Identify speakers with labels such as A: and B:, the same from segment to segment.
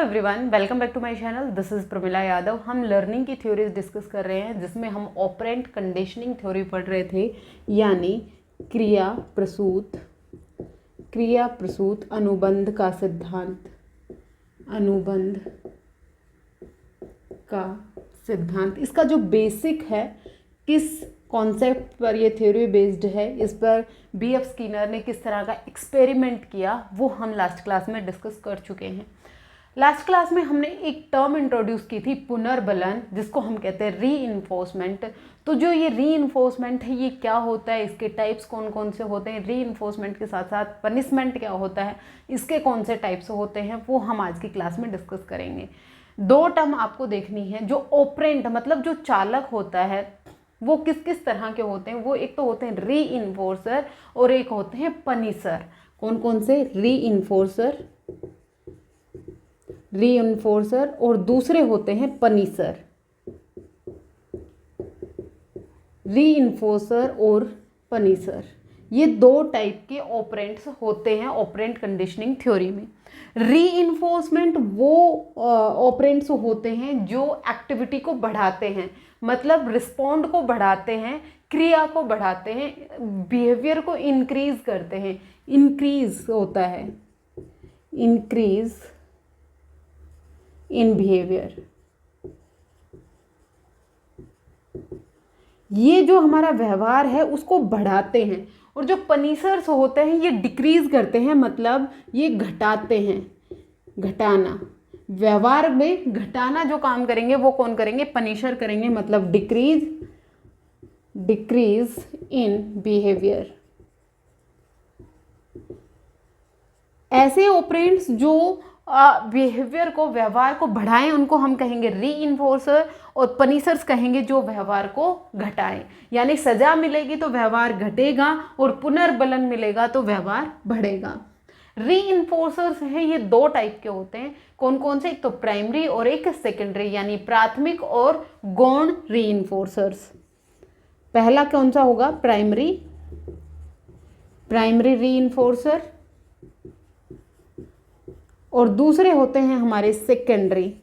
A: Everyone, welcome back to my channel. This is Pramila Yadav. हम learning की theories discuss कर रहे हैं जिसमें हम ऑपरेंट कंडीशनिंग थ्योरी पढ़ रहे थे, यानी क्रिया प्रसूत अनुबंध का सिद्धांत। इसका जो बेसिक है, किस कॉन्सेप्ट पर ये थ्योरी बेस्ड है, इस पर B.F. स्किनर ने किस तरह का एक्सपेरिमेंट किया, वो हम लास्ट क्लास में डिस्कस कर चुके हैं। लास्ट क्लास में हमने एक टर्म इंट्रोड्यूस की थी, पुनर्बलन, जिसको हम कहते हैं रीइंफोर्समेंट। तो जो ये रीइंफोर्समेंट है, ये क्या होता है, इसके टाइप्स कौन कौन से होते हैं, रीइंफोर्समेंट के साथ साथ पनिशमेंट क्या होता है, इसके कौन से टाइप्स होते हैं, वो हम आज की क्लास में डिस्कस करेंगे। दो टर्म आपको देखनी है। जो ऑपरेंट मतलब जो चालक होता है, वो किस किस तरह के होते हैं, वो एक तो होते हैं रीइंफोर्सर और एक होते हैं पनिशर। कौन कौन से? रीइंफोर्सर और दूसरे होते हैं पनिशर। रीइंफोर्सर और पनिशर, ये दो टाइप के ऑपरेंट्स होते हैं ऑपरेंट कंडीशनिंग थ्योरी में। रीइंफोर्समेंट वो ऑपरेंट्स होते हैं जो एक्टिविटी को बढ़ाते हैं, मतलब रिस्पॉन्ड को बढ़ाते हैं, क्रिया को बढ़ाते हैं, बिहेवियर को इंक्रीज करते हैं। इंक्रीज होता है, इंक्रीज इन बिहेवियर। ये जो हमारा व्यवहार है उसको बढ़ाते हैं। और जो पनिशर्स होते हैं ये डिक्रीज करते हैं, मतलब ये घटाते हैं। घटाना, व्यवहार में घटाना जो काम करेंगे वो कौन करेंगे? पनिशर करेंगे, मतलब डिक्रीज इन बिहेवियर। ऐसे ऑपरेंट्स जो बिहेवियर को, व्यवहार को बढ़ाएं, उनको हम कहेंगे रीइंफोर्सर, और पनिशर्स कहेंगे जो व्यवहार को घटाएं। यानी सजा मिलेगी तो व्यवहार घटेगा और पुनर्बलन मिलेगा तो व्यवहार बढ़ेगा। रीइंफोर्सर्स हैं, ये दो टाइप के होते हैं। कौन कौन से? एक तो प्राइमरी और एक सेकेंडरी, यानी प्राथमिक और गौण रीइंफोर्सर्स। पहला कौन सा होगा? प्राइमरी रीइंफोर्सर, और दूसरे होते हैं हमारे सेकेंडरी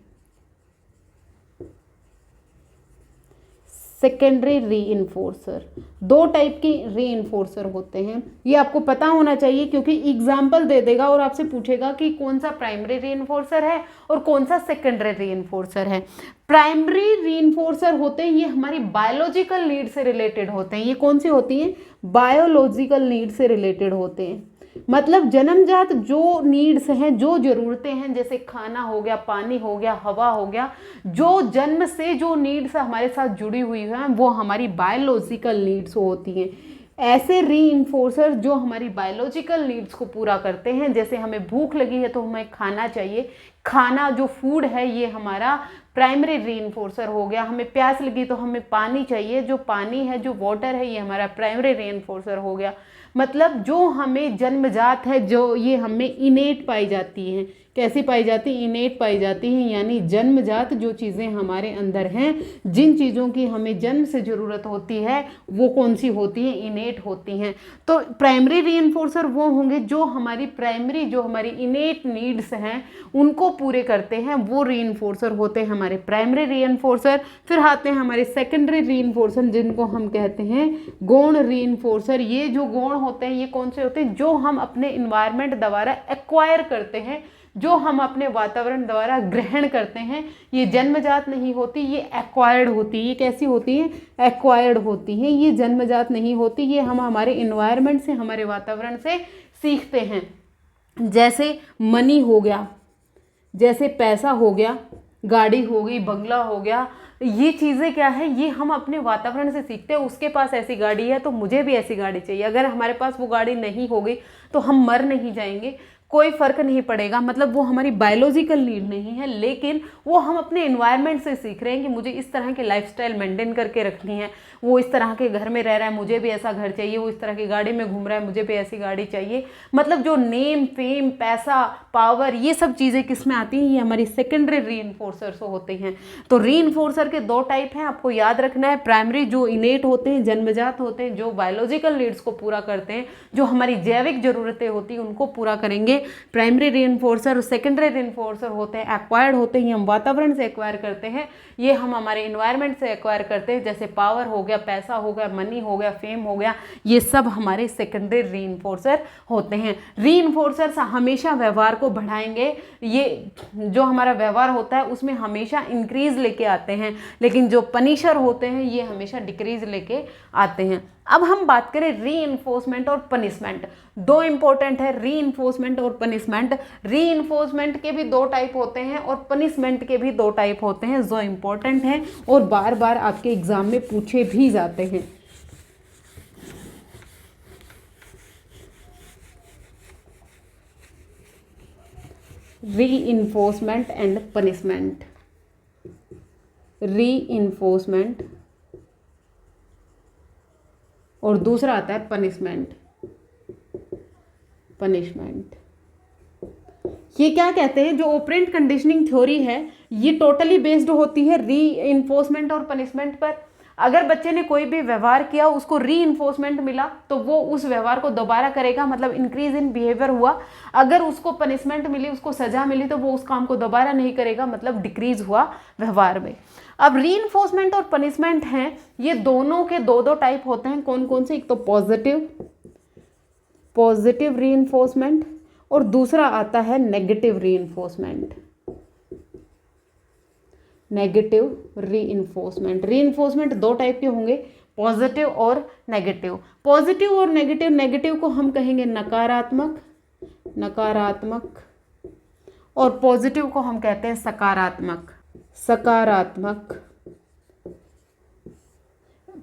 A: रीइंफोर्सर। दो टाइप के रीइंफोर्सर होते हैं, ये आपको पता होना चाहिए, क्योंकि एग्जाम्पल दे देगा और आपसे पूछेगा कि कौन सा प्राइमरी रीइंफोर्सर है और कौन सा सेकेंडरी रीइंफोर्सर है। प्राइमरी रीइंफोर्सर होते हैं, ये हमारी बायोलॉजिकल नीड से रिलेटेड होते हैं। ये कौन सी होती हैं? बायोलॉजिकल नीड से रिलेटेड होते हैं। मतलब जन्मजात जो नीड्स हैं, जो ज़रूरतें हैं, जैसे खाना हो गया, पानी हो गया, हवा हो गया, जो जन्म से जो नीड्स हमारे साथ जुड़ी हुई हैं, वो हमारी बायोलॉजिकल नीड्स होती हैं। ऐसे रीइंफोर्सर जो हमारी बायोलॉजिकल नीड्स को पूरा करते हैं, जैसे हमें भूख लगी है तो हमें खाना चाहिए, खाना जो फूड है ये हमारा प्राइमरी रीइंफोर्सर हो गया। हमें प्यास लगी तो हमें पानी चाहिए, जो पानी है, जो वाटर है, ये हमारा प्राइमरी रीइंफोर्सर हो गया। मतलब जो हमें जन्मजात है, जो ये हमें इनेट पाई जाती हैं। कैसी पाई जाती? इनेट पाई जाती हैं, यानी जन्मजात जो चीज़ें हमारे अंदर हैं, जिन चीज़ों की हमें जन्म से ज़रूरत होती है, वो कौन सी होती हैं? इनेट होती हैं। तो प्राइमरी रीइंफोर्सर वो होंगे जो हमारी प्राइमरी, जो हमारी इनेट नीड्स हैं, उनको पूरे करते हैं, वो रीइंफोर्सर होते हैं हमारे प्राइमरी रीइंफोर्सर। फिर आते हैं हमारे सेकेंडरी रीइंफोर्सर, जिनको हम कहते हैं गौण रीइंफोर्सर। ये जो गौण होते हैं, ये कौन से होते हैं? जो हम अपने इन्वायरमेंट द्वारा एक्वायर करते हैं, जो हम अपने वातावरण द्वारा ग्रहण करते हैं। ये जन्मजात नहीं होती, ये एक्वायर्ड होती है। ये कैसी होती है? एक्वायर्ड होती हैं। ये जन्मजात नहीं होती, ये हम हमारे इन्वायरमेंट से, हमारे वातावरण से सीखते हैं। जैसे मनी हो गया, जैसे पैसा हो गया, गाड़ी हो गई, बंगला हो गया, ये चीज़ें क्या है? ये हम अपने वातावरण से सीखते हैं। उसके पास ऐसी गाड़ी है तो मुझे भी ऐसी गाड़ी चाहिए। अगर हमारे पास वो गाड़ी नहीं होगी तो हम मर नहीं जाएंगे, कोई फ़र्क नहीं पड़ेगा। मतलब वो हमारी बायोलॉजिकल नीड नहीं है, लेकिन वो हम अपने इन्वायरमेंट से सीख रहे हैं कि मुझे इस तरह की लाइफस्टाइल मेंटेन करके रखनी है। वो इस तरह के घर में रह रहा है, मुझे भी ऐसा घर चाहिए। वो इस तरह की गाड़ी में घूम रहा है, मुझे भी ऐसी गाड़ी चाहिए। मतलब जो नेम, फेम, पैसा, पावर, ये सब चीज़ें किस में आती हैं? ये हमारी सेकेंडरी रीइंफोर्सर्स होते हैं। तो रीइंफोर्सर के दो टाइप हैं, आपको याद रखना है। प्राइमरी जो इनेट होते हैं, जन्मजात होते हैं, जो बायोलॉजिकल नीड्स को पूरा करते हैं, जो हमारी जैविक ज़रूरतें होती हैं उनको पूरा करेंगे, ये प्राइमरी रीइंफोर्सर और सेकेंडरी रीइंफोर्सर होते हैं, एक्वायर्ड होते हैं, हम वातावरण से एक्वायर करते हैं, ये हम हमारे इन्वायरमेंट से एक्वायर करते हैं, जैसे पावर हो गया, पैसा हो गया, मनी हो गया, फेम हो गया, ये सब हमारे सेकेंडरी रीइंफोर्सर होते हैं। रीइंफोर्सर्स हमेशा व्यवहार को बढ़ाएंगे, ये जो हमारा व्यवहार होता है उसमें हमेशा इंक्रीज लेके आते हैं, लेकिन जो पनिशर होते हैं ये हमेशा डिक्रीज लेके आते हैं। अब हम बात करें रीइंफोर्समेंट और पनिशमेंट, दो इंपॉर्टेंट है रीइंफोर्समेंट और पनिशमेंट। रीइंफोर्समेंट के भी दो टाइप होते हैं और पनिशमेंट के भी दो टाइप होते हैं जो इंपॉर्टेंट हैं और बार बार आपके एग्जाम में पूछे भी जाते हैं। रीइंफोर्समेंट एंड पनिशमेंट, रीइंफोर्समेंट और दूसरा आता है पनिशमेंट। पनिशमेंट ये क्या कहते हैं, जो ऑपरेंट कंडीशनिंग थ्योरी है ये टोटली बेस्ड होती है रीइंफोर्समेंट और पनिशमेंट पर। अगर बच्चे ने कोई भी व्यवहार किया, उसको रीइंफोर्समेंट मिला तो वो उस व्यवहार को दोबारा करेगा, मतलब इंक्रीज इन बिहेवियर हुआ। अगर उसको पनिशमेंट मिली, उसको सजा मिली, तो वो उस काम को दोबारा नहीं करेगा, मतलब डिक्रीज हुआ व्यवहार में। अब रीइंफोर्समेंट और पनिशमेंट हैं, ये दोनों के दो दो टाइप होते हैं। कौन कौन से? एक तो पॉजिटिव रीइंफोर्समेंट और दूसरा आता है negative reinforcement. Negative reinforcement, reinforcement दो टाइप के होंगे, पॉजिटिव और नेगेटिव। पॉजिटिव और नेगेटिव, नेगेटिव को हम कहेंगे नकारात्मक, नकारात्मक, और पॉजिटिव को हम कहते हैं सकारात्मक, सकारात्मक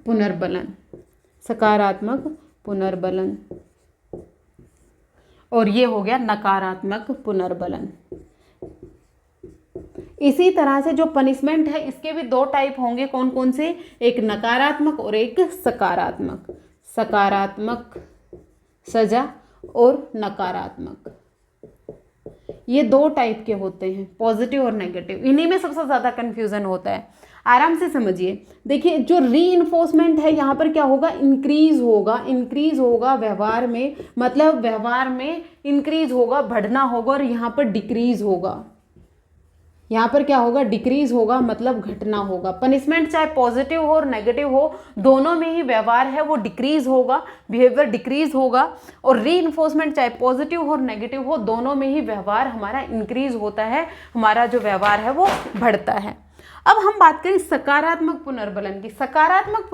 A: पुनर्बलन, सकारात्मक पुनर्बलन। और ये हो गया नकारात्मक पुनर्बलन। इसी तरह से जो पनिशमेंट है इसके भी दो टाइप होंगे। कौन कौन से? एक नकारात्मक और एक सकारात्मक। सकारात्मक सजा और नकारात्मक, ये दो टाइप के होते हैं, पॉजिटिव और नेगेटिव। इन्हीं में सबसे ज़्यादा कन्फ्यूज़न होता है, आराम से समझिए। देखिए जो रीइंफोर्समेंट है यहाँ पर क्या होगा? इंक्रीज होगा, इंक्रीज होगा व्यवहार में, मतलब व्यवहार में इंक्रीज होगा, बढ़ना होगा, और यहाँ पर डिक्रीज होगा। यहाँ पर क्या होगा? डिक्रीज होगा, मतलब घटना होगा। पनिशमेंट चाहे पॉजिटिव हो और नेगेटिव हो, दोनों में ही व्यवहार है वो डिक्रीज होगा, बिहेवियर डिक्रीज होगा। और रीइंफोर्समेंट चाहे पॉजिटिव हो और नेगेटिव हो, दोनों में ही व्यवहार हमारा इंक्रीज होता है, हमारा जो व्यवहार है वो बढ़ता है। अब हम बात करें सकारात्मक पुनर्बलन की। सकारात्मक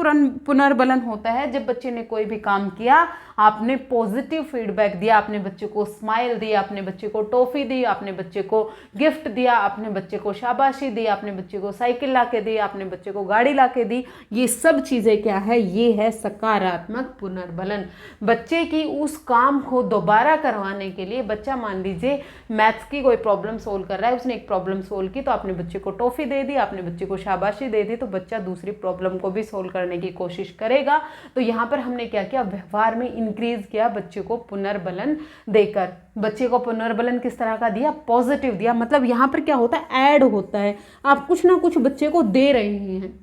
A: पुनर्बलन होता है जब बच्चे ने कोई भी काम किया, आपने पॉजिटिव फीडबैक दिया, आपने बच्चे को स्माइल दी, आपने बच्चे को टॉफी दी, आपने बच्चे को गिफ्ट दिया, आपने बच्चे को शाबाशी दी, आपने बच्चे को साइकिल ला के दी, आपने बच्चे को गाड़ी ला के दी। ये सब चीज़ें क्या है? ये है सकारात्मक पुनर्बलन। बच्चे की उस काम को दोबारा करवाने के लिए, बच्चा मान लीजिए मैथ्स की कोई प्रॉब्लम सोल्व कर रहा है, उसने एक प्रॉब्लम सोल्व की तो आपने बच्चे को टॉफी दे दी, आपने बच्चे को शाबाशी दे दी, तो बच्चा दूसरी प्रॉब्लम को भी सोल्व करने की कोशिश करेगा। तो यहाँ पर हमने क्या किया? व्यवहार में इंक्रीज किया, बच्चे को पुनर्बलन देकर। बच्चे को पुनर्बलन किस तरह का दिया? पॉजिटिव दिया। मतलब यहाँ पर क्या होता है? ऐड होता है, आप कुछ ना कुछ बच्चे को दे रहे हैं,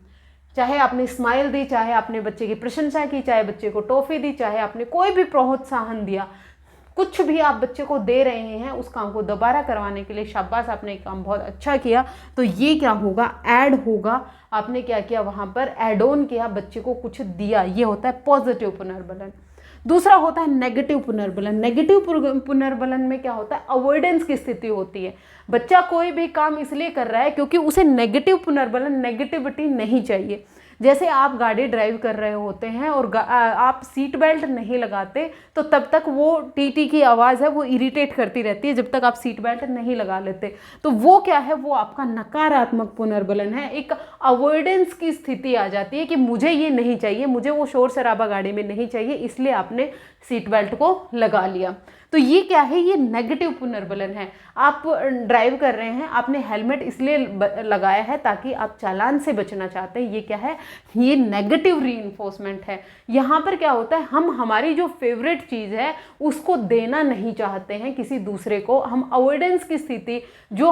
A: चाहे आपने स्माइल दी, चाहे आपने बच्चे की प्रशंसा की, चाहे बच्चे को टॉफी दी, चाहे आपने कोई भी प्रोत्साहन दिया, कुछ भी आप बच्चे को दे रहे हैं उस काम को दोबारा करवाने के लिए। शाबाश, आपने काम बहुत अच्छा किया, तो ये क्या होगा? ऐड होगा। आपने क्या किया? वहाँ पर ऐड ऑन किया, बच्चे को कुछ दिया, ये होता है पॉजिटिव पुनर्बलन। दूसरा होता है नेगेटिव पुनर्बलन। नेगेटिव पुनर्बलन में क्या होता है? अवॉइडेंस की स्थिति होती है। बच्चा कोई भी काम इसलिए कर रहा है क्योंकि उसे नेगेटिव पुनर्बलन, नेगेटिविटी नहीं चाहिए। जैसे आप गाड़ी ड्राइव कर रहे होते हैं और आप सीट बेल्ट नहीं लगाते, तो तब तक वो टीटी की आवाज़ है वो इरिटेट करती रहती है जब तक आप सीट बेल्ट नहीं लगा लेते। तो वो क्या है? वो आपका नकारात्मक पुनर्बलन है। एक अवॉइडेंस की स्थिति आ जाती है कि मुझे ये नहीं चाहिए, मुझे वो शोर शराबा गाड़ी में नहीं चाहिए, इसलिए आपने सीट बेल्ट को लगा लिया। तो ये क्या है? ये नेगेटिव पुनर्बलन है। आप ड्राइव कर रहे हैं, आपने हेलमेट इसलिए लगाया है ताकि आप चालान से बचना चाहते हैं, ये क्या है? ये नेगेटिव रीइंफोर्समेंट है। यहाँ पर क्या होता है? हम हमारी जो फेवरेट चीज़ है उसको देना नहीं चाहते हैं किसी दूसरे को। हम अवॉइडेंस की स्थिति, जो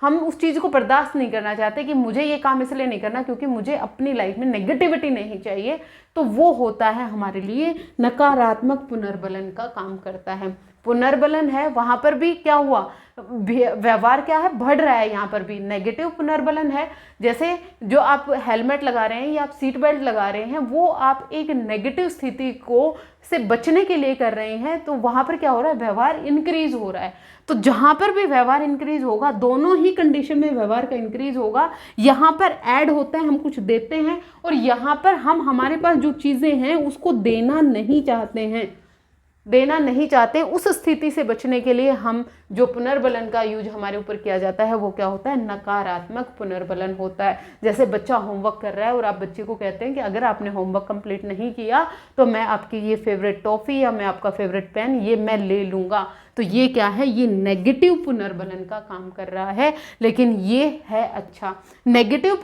A: हम उस चीज़ को बर्दाश्त नहीं करना चाहते कि मुझे ये काम इसलिए नहीं करना क्योंकि मुझे अपनी लाइफ में नेगेटिविटी नहीं चाहिए, तो वो होता है हमारे लिए नकारात्मक पुनर्बलन का काम करता है। पुनर्बलन है वहाँ पर भी क्या हुआ, व्यवहार क्या है, बढ़ रहा है। यहाँ पर भी नेगेटिव पुनर्बलन है, जैसे जो आप हेलमेट लगा रहे हैं या आप सीट बेल्ट लगा रहे हैं वो आप एक नेगेटिव स्थिति को से बचने के लिए कर रहे हैं, तो वहाँ पर क्या हो रहा है, व्यवहार इंक्रीज हो रहा है। तो जहाँ पर भी व्यवहार इंक्रीज होगा, दोनों ही कंडीशन में व्यवहार का इंक्रीज होगा। यहाँ पर ऐड होता है, हम कुछ देते हैं, और यहाँ पर हम हमारे पास जो चीज़ें हैं उसको देना नहीं चाहते हैं, देना नहीं चाहते। उस स्थिति से बचने के लिए हम जो पुनर्बलन का यूज हमारे ऊपर किया जाता है वो क्या होता है, नकारात्मक पुनर्बलन होता है। जैसे बच्चा होमवर्क कर रहा है और आप बच्चे को कहते हैं कि अगर आपने होमवर्क कंप्लीट नहीं किया तो मैं आपकी ये फेवरेट टॉफ़ी या मैं आपका फेवरेट पेन ये मैं ले लूँगा, तो ये क्या है, ये नेगेटिव पुनर्बलन का काम कर रहा है। लेकिन ये है अच्छा। नेगेटिव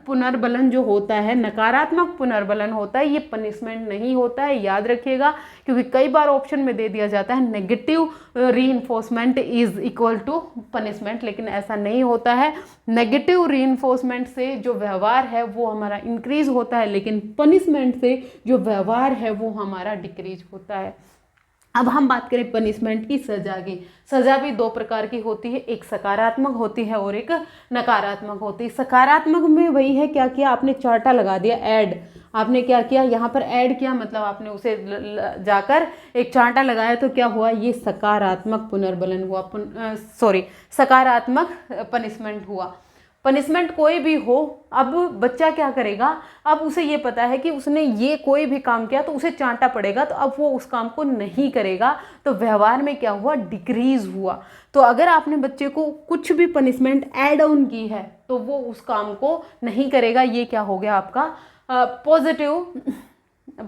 A: पुनर्बलन जो होता है, नकारात्मक पुनर्बलन होता है, ये पनिशमेंट नहीं होता है, याद रखिएगा, क्योंकि कई बार ऑप्शन में दे दिया जाता है negative reinforcement is equal to punishment, लेकिन ऐसा नहीं होता है। नेगेटिव रीइंफोर्समेंट से जो व्यवहार है वो हमारा इंक्रीज होता है, लेकिन पनिशमेंट से जो व्यवहार है वो हमारा डिक्रीज होता है। अब हम बात करें पनिशमेंट की, सजा की। सजा भी दो प्रकार की होती है, एक सकारात्मक होती है और एक नकारात्मक होती है। सकारात्मक में वही है, क्या किया आपने, चार्टा लगा दिया, ऐड, आपने क्या किया यहाँ पर ऐड किया, मतलब आपने उसे जाकर एक चार्टा लगाया, तो क्या हुआ, ये सकारात्मक पुनर्बलन हुआ, सकारात्मक पनिशमेंट हुआ। पनिशमेंट कोई भी हो, अब बच्चा क्या करेगा, अब उसे ये पता है कि उसने ये कोई भी काम किया तो उसे चांटा पड़ेगा, तो अब वो उस काम को नहीं करेगा, तो व्यवहार में क्या हुआ, डिक्रीज हुआ। तो अगर आपने बच्चे को कुछ भी पनिशमेंट ऐड ऑन की है तो वो उस काम को नहीं करेगा, ये क्या हो गया आपका पॉजिटिव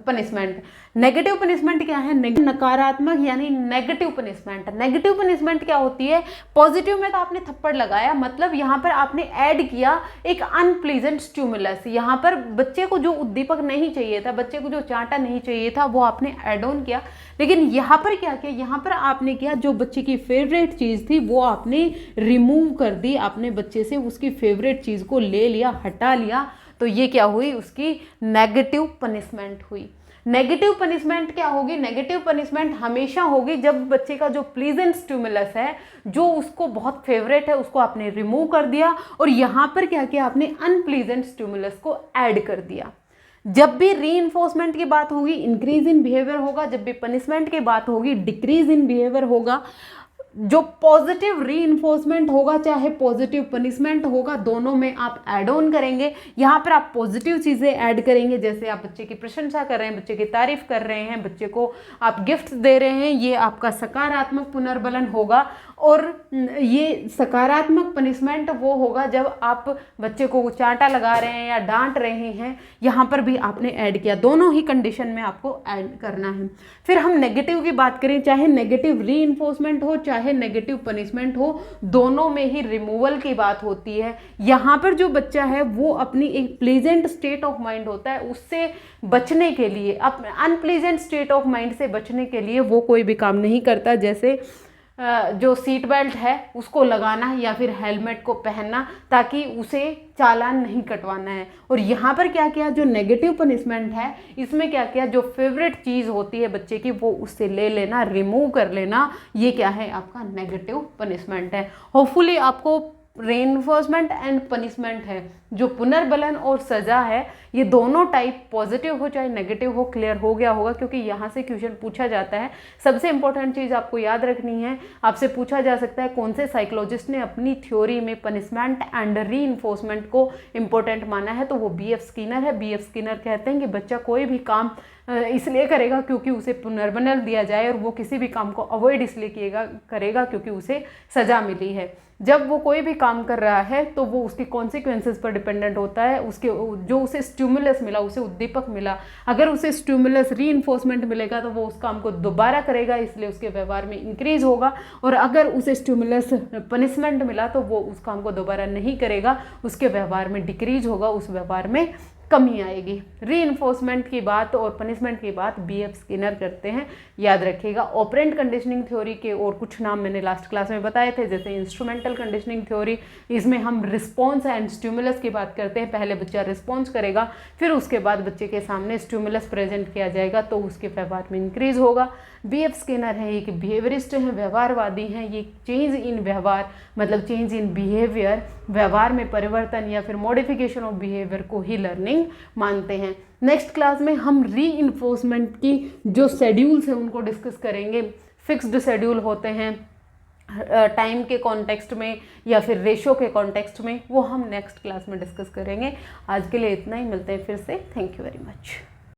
A: पनिशमेंट। नेगेटिव पनिशमेंट क्या है, नकारात्मक यानी नेगेटिव पनिशमेंट। नेगेटिव पनिशमेंट क्या होती है, पॉजिटिव में तो आपने थप्पड़ लगाया, मतलब यहाँ पर आपने ऐड किया एक अनप्लीजेंट स्टिमुलस, यहाँ पर बच्चे को जो उद्दीपक नहीं चाहिए था, बच्चे को जो चांटा नहीं चाहिए था वो आपने ऐड ऑन किया। लेकिन यहाँ पर क्या किया, यहाँ पर आपने किया जो बच्चे की फेवरेट चीज़ थी वो आपने रिमूव कर दी, आपने बच्चे से उसकी फेवरेट चीज़ को ले लिया, हटा लिया, तो ये क्या हुई, उसकी नेगेटिव पनिशमेंट हुई। नेगेटिव पनिशमेंट क्या होगी, नेगेटिव पनिशमेंट हमेशा होगी जब बच्चे का जो प्लीजेंट स्टिमुलस है, जो उसको बहुत फेवरेट है, उसको आपने रिमूव कर दिया और यहाँ पर क्या किया, आपने अनप्लीजेंट स्टिमुलस को ऐड कर दिया। जब भी रीइंफोर्समेंट की बात होगी इंक्रीज इन बिहेवियर होगा, जब भी पनिशमेंट की बात होगी डिक्रीज इन बिहेवियर होगा। जो पॉजिटिव रीइंफोर्समेंट होगा चाहे पॉजिटिव पनिशमेंट होगा, दोनों में आप ऐड ऑन करेंगे। यहाँ पर आप पॉजिटिव चीज़ें ऐड करेंगे, जैसे आप बच्चे की प्रशंसा कर रहे हैं, बच्चे की तारीफ कर रहे हैं, बच्चे को आप गिफ्ट दे रहे हैं, ये आपका सकारात्मक पुनर्बलन होगा। और ये सकारात्मक पनिशमेंट वो होगा जब आप बच्चे को चांटा लगा रहे हैं या डांट रहे हैं, यहाँ पर भी आपने ऐड किया। दोनों ही कंडीशन में आपको ऐड करना है। फिर हम नेगेटिव की बात करें, चाहे नेगेटिव रीइंफोर्समेंट हो चाहे नेगेटिव पनिशमेंट हो, दोनों में ही रिमूवल की बात होती है। यहाँ पर जो बच्चा है वो अपनी एक प्लीजेंट स्टेट ऑफ माइंड होता है, उससे बचने के लिए, अपने अनप्लीजेंट स्टेट ऑफ माइंड से बचने के लिए वो कोई भी काम नहीं करता, जैसे जो सीट बेल्ट है उसको लगाना या फिर हेलमेट को पहनना, ताकि उसे चालान नहीं कटवाना है। और यहाँ पर क्या किया, जो नेगेटिव पनिशमेंट है इसमें क्या किया, जो फेवरेट चीज़ होती है बच्चे की वो उससे ले लेना, रिमूव कर लेना, ये क्या है, आपका नेगेटिव पनिशमेंट है। होपफुली आपको रेनफोर्समेंट एंड पनिशमेंट है, जो पुनर्बलन और सजा है, ये दोनों टाइप पॉजिटिव हो चाहे नेगेटिव हो, क्लियर हो गया होगा, क्योंकि यहाँ से क्वेश्चन पूछा जाता है। सबसे इंपॉर्टेंट चीज़ आपको याद रखनी है, आपसे पूछा जा सकता है कौन से साइकोलॉजिस्ट ने अपनी थ्योरी में पनिशमेंट एंड रीइंफोर्समेंट को इम्पोर्टेंट माना है, तो वो B.F. स्किनर है। B.F. स्किनर कहते हैं कि बच्चा कोई भी काम इसलिए करेगा क्योंकि उसे पुनर्बलन दिया जाए, और वो किसी भी काम को अवॉइड इसलिए करेगा क्योंकि उसे सजा मिली है। जब वो कोई भी काम कर रहा है तो वो उसके कॉन्सिक्वेंसेस पर डिपेंडेंट होता है, उसके जो उसे स्टिमुलस मिला, उसे उद्दीपक मिला, अगर उसे स्टिमुलस रीइंफोर्समेंट मिलेगा तो वो उस काम को दोबारा करेगा, इसलिए उसके व्यवहार में इंक्रीज होगा। और अगर उसे स्टिमुलस पनिशमेंट मिला तो वो उस काम को दोबारा नहीं करेगा, उसके व्यवहार में डिक्रीज होगा, उस व्यवहार में कमी आएगी। रीइंफोर्समेंट की बात और पनिशमेंट की बात B.F. स्किनर करते हैं, याद रखिएगा। ऑपरेंट कंडीशनिंग थ्योरी के और कुछ नाम मैंने लास्ट क्लास में बताए थे, जैसे इंस्ट्रूमेंटल कंडीशनिंग थ्योरी, इसमें हम रिस्पॉन्स एंड स्टिमुलस की बात करते हैं। पहले बच्चा रिस्पॉन्स करेगा, फिर उसके बाद बच्चे के सामने स्टिमुलस प्रेजेंट किया जाएगा तो उसके व्यवहार में इंक्रीज होगा। B.F. स्किनर हैं, एक बिहेवियरिस्ट हैं, व्यवहारवादी हैं, ये चेंज इन व्यवहार मतलब चेंज इन बिहेवियर, व्यवहार में परिवर्तन या फिर मॉडिफिकेशन ऑफ बिहेवियर को ही लर्निंग मानते हैं। नेक्स्ट क्लास में हम रीइंफोर्समेंट की जो शेड्यूल्स हैं उनको डिस्कस करेंगे। फिक्स्ड शेड्यूल होते हैं टाइम के कॉन्टेक्स्ट में या फिर रेशो के कॉन्टेक्स्ट में, वो हम नेक्स्ट क्लास में डिस्कस करेंगे। आज के लिए इतना ही, मिलते हैं फिर से। Thank you very much.